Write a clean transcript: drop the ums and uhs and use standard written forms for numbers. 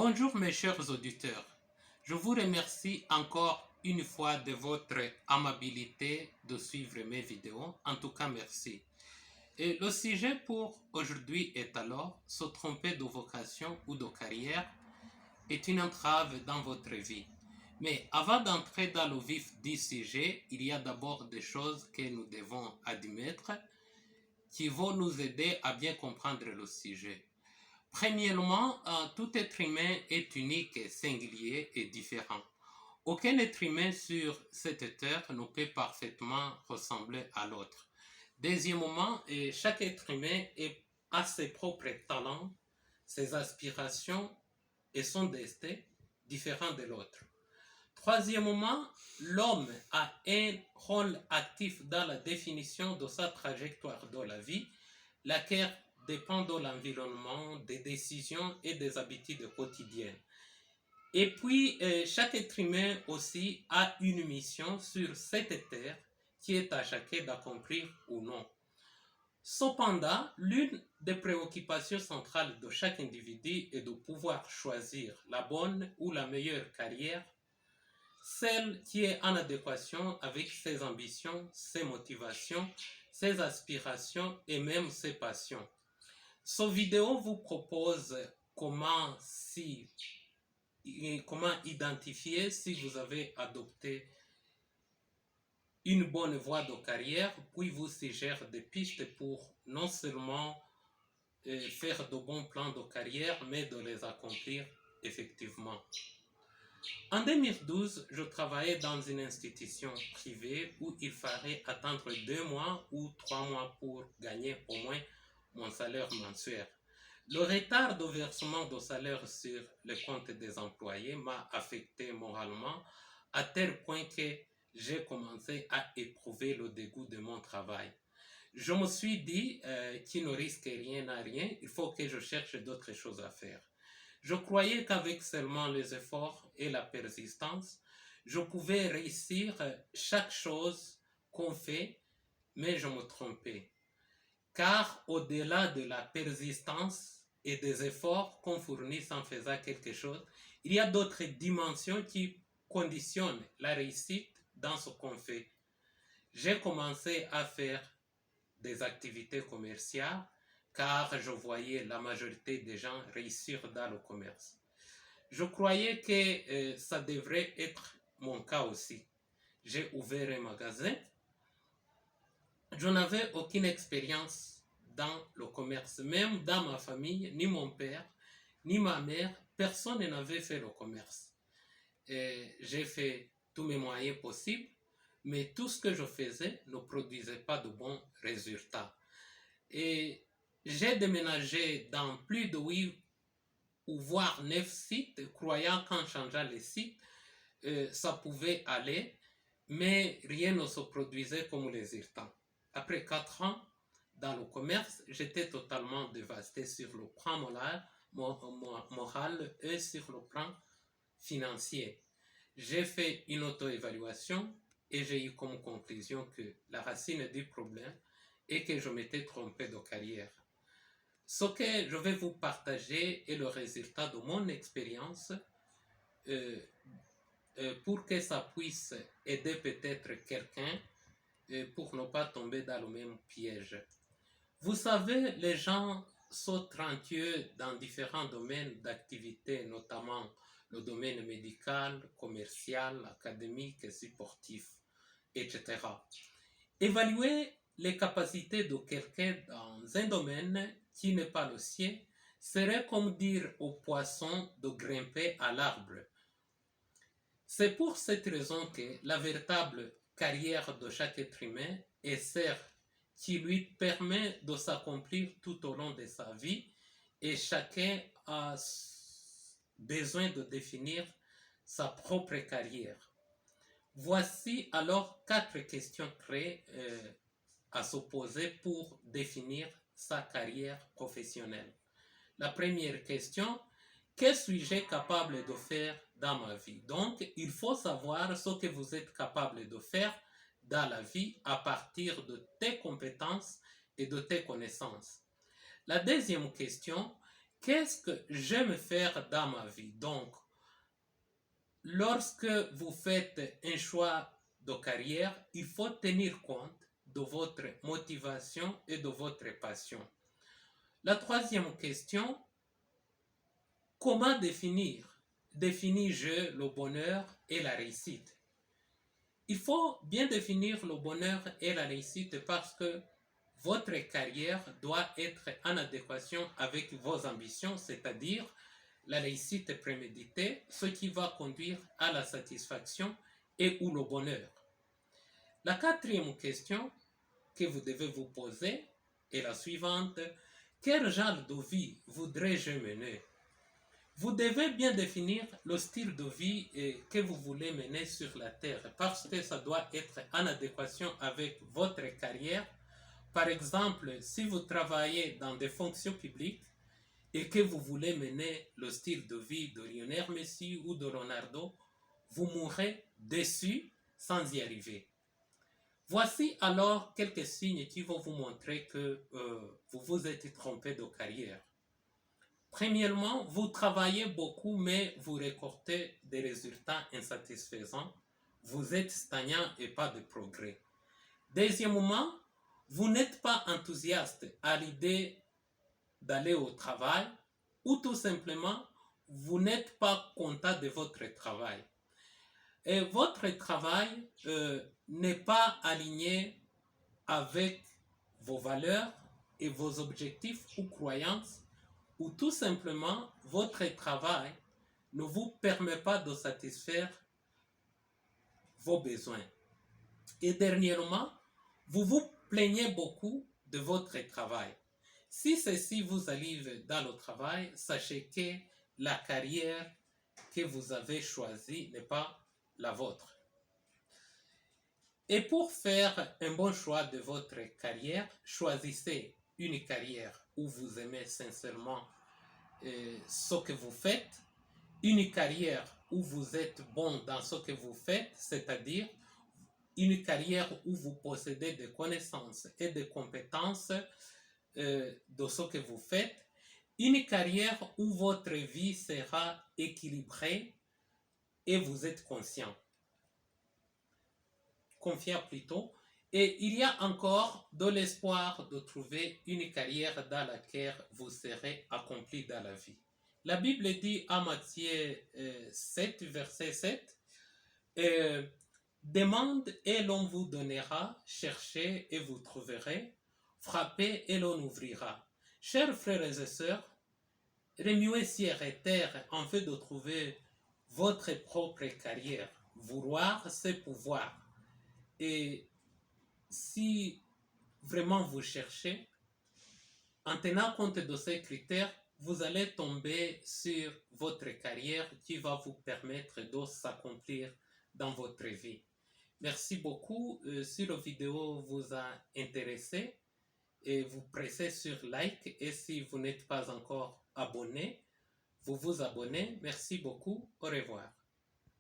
Bonjour mes chers auditeurs, je vous remercie encore une fois de votre amabilité de suivre mes vidéos. En tout cas, merci. Et le sujet pour aujourd'hui est alors se tromper de vocation ou de carrière est une entrave dans votre vie. Mais avant d'entrer dans le vif du sujet, il y a d'abord des choses que nous devons admettre qui vont nous aider à bien comprendre le sujet. Premièrement, tout être humain est unique, singulier et différent. Aucun être humain sur cette terre ne peut parfaitement ressembler à l'autre. Deuxièmement, chaque être humain a ses propres talents, ses aspirations et son destin différents de l'autre. Troisièmement, l'homme a un rôle actif dans la définition de sa trajectoire dans la vie, laquelle dépend de l'environnement, des décisions et des habitudes quotidiennes. Et puis, chaque être humain aussi a une mission sur cette terre qui est à chacun d'accomplir ou non. Cependant, l'une des préoccupations centrales de chaque individu est de pouvoir choisir la bonne ou la meilleure carrière, celle qui est en adéquation avec ses ambitions, ses motivations, ses aspirations et même ses passions. Cette vidéo vous propose comment identifier si vous avez adopté une bonne voie de carrière, puis vous suggère des pistes pour non seulement faire de bons plans de carrière, mais de les accomplir effectivement. En 2012, je travaillais dans une institution privée où il fallait attendre 2 mois ou 3 mois pour gagner au moins mon salaire mensuel. Le retard de versement de salaire sur le compte des employés m'a affecté moralement à tel point que j'ai commencé à éprouver le dégoût de mon travail. Je me suis dit qu'il ne risque rien à rien, il faut que je cherche d'autres choses à faire. Je croyais qu'avec seulement les efforts et la persistance, je pouvais réussir chaque chose qu'on fait, mais je me trompais. Car au-delà de la persistance et des efforts qu'on fournit en faisant quelque chose, il y a d'autres dimensions qui conditionnent la réussite dans ce qu'on fait. J'ai commencé à faire des activités commerciales car je voyais la majorité des gens réussir dans le commerce. Je croyais que ça devrait être mon cas aussi. J'ai ouvert un magasin. Je n'avais aucune expérience dans le commerce. Même dans ma famille, ni mon père, ni ma mère, personne n'avait fait le commerce. J'ai fait tous mes moyens possibles, mais tout ce que je faisais ne produisait pas de bons résultats. Et j'ai déménagé dans plus de 8 ou voire 9 sites, croyant qu'en changeant les sites, ça pouvait aller, mais rien ne se produisait comme les résultats. Après 4 ans dans le commerce, j'étais totalement dévasté sur le plan moral et sur le plan financier. J'ai fait une auto-évaluation et j'ai eu comme conclusion que la racine du problème est que je m'étais trompé de carrière. Ce que je vais vous partager est le résultat de mon expérience pour que ça puisse aider peut-être quelqu'un pour ne pas tomber dans le même piège. Vous savez, les gens sont talentueux dans différents domaines d'activité, notamment le domaine médical, commercial, académique, sportif, etc. Évaluer les capacités de quelqu'un dans un domaine qui n'est pas le sien serait comme dire au poisson de grimper à l'arbre. C'est pour cette raison que la véritable carrière de chaque être humain est celle qui lui permet de s'accomplir tout au long de sa vie et chacun a besoin de définir sa propre carrière. Voici alors 4 questions clés à se poser pour définir sa carrière professionnelle. La première question, que suis-je capable de faire dans ma vie? Donc, il faut savoir ce que vous êtes capable de faire dans la vie à partir de tes compétences et de tes connaissances. La deuxième question, qu'est-ce que j'aime faire dans ma vie? Donc, lorsque vous faites un choix de carrière, il faut tenir compte de votre motivation et de votre passion. La troisième question, comment définis-je le bonheur et la réussite? Il faut bien définir le bonheur et la réussite parce que votre carrière doit être en adéquation avec vos ambitions, c'est-à-dire la réussite préméditée, ce qui va conduire à la satisfaction et ou le bonheur. La quatrième question que vous devez vous poser est la suivante. Quel genre de vie voudrais-je mener? Vous devez bien définir le style de vie que vous voulez mener sur la terre parce que ça doit être en adéquation avec votre carrière. Par exemple, si vous travaillez dans des fonctions publiques et que vous voulez mener le style de vie de Lionel Messi ou de Ronaldo, vous mourrez déçu sans y arriver. Voici alors quelques signes qui vont vous montrer que vous vous êtes trompé de carrière. Premièrement, vous travaillez beaucoup, mais vous récoltez des résultats insatisfaisants. Vous êtes stagnant et pas de progrès. Deuxièmement, vous n'êtes pas enthousiaste à l'idée d'aller au travail ou tout simplement, vous n'êtes pas content de votre travail. Et votre travail n'est pas aligné avec vos valeurs et vos objectifs ou croyances, ou tout simplement votre travail ne vous permet pas de satisfaire vos besoins. Et dernièrement, vous vous plaignez beaucoup de votre travail. Si ceci vous arrive dans le travail, sachez que la carrière que vous avez choisie n'est pas la vôtre. Et pour faire un bon choix de votre carrière, choisissez une carrière où vous aimez sincèrement ce que vous faites, une carrière où vous êtes bon dans ce que vous faites, c'est-à-dire une carrière où vous possédez des connaissances et des compétences de ce que vous faites, une carrière où votre vie sera équilibrée et vous êtes confiant plutôt. Et il y a encore de l'espoir de trouver une carrière dans laquelle vous serez accompli dans la vie. La Bible dit à Matthieu 7, verset 7, demande et l'on vous donnera, cherchez et vous trouverez, frappez et l'on ouvrira. Chers frères et sœurs, remuez ciel et terre en fait de trouver votre propre carrière. Vouloir, c'est pouvoir. Et si vraiment vous cherchez, en tenant compte de ces critères, vous allez tomber sur votre carrière qui va vous permettre de s'accomplir dans votre vie. Merci beaucoup. Si la vidéo vous a intéressé, et vous pressez sur like, et si vous n'êtes pas encore abonné, vous vous abonnez. Merci beaucoup. Au revoir.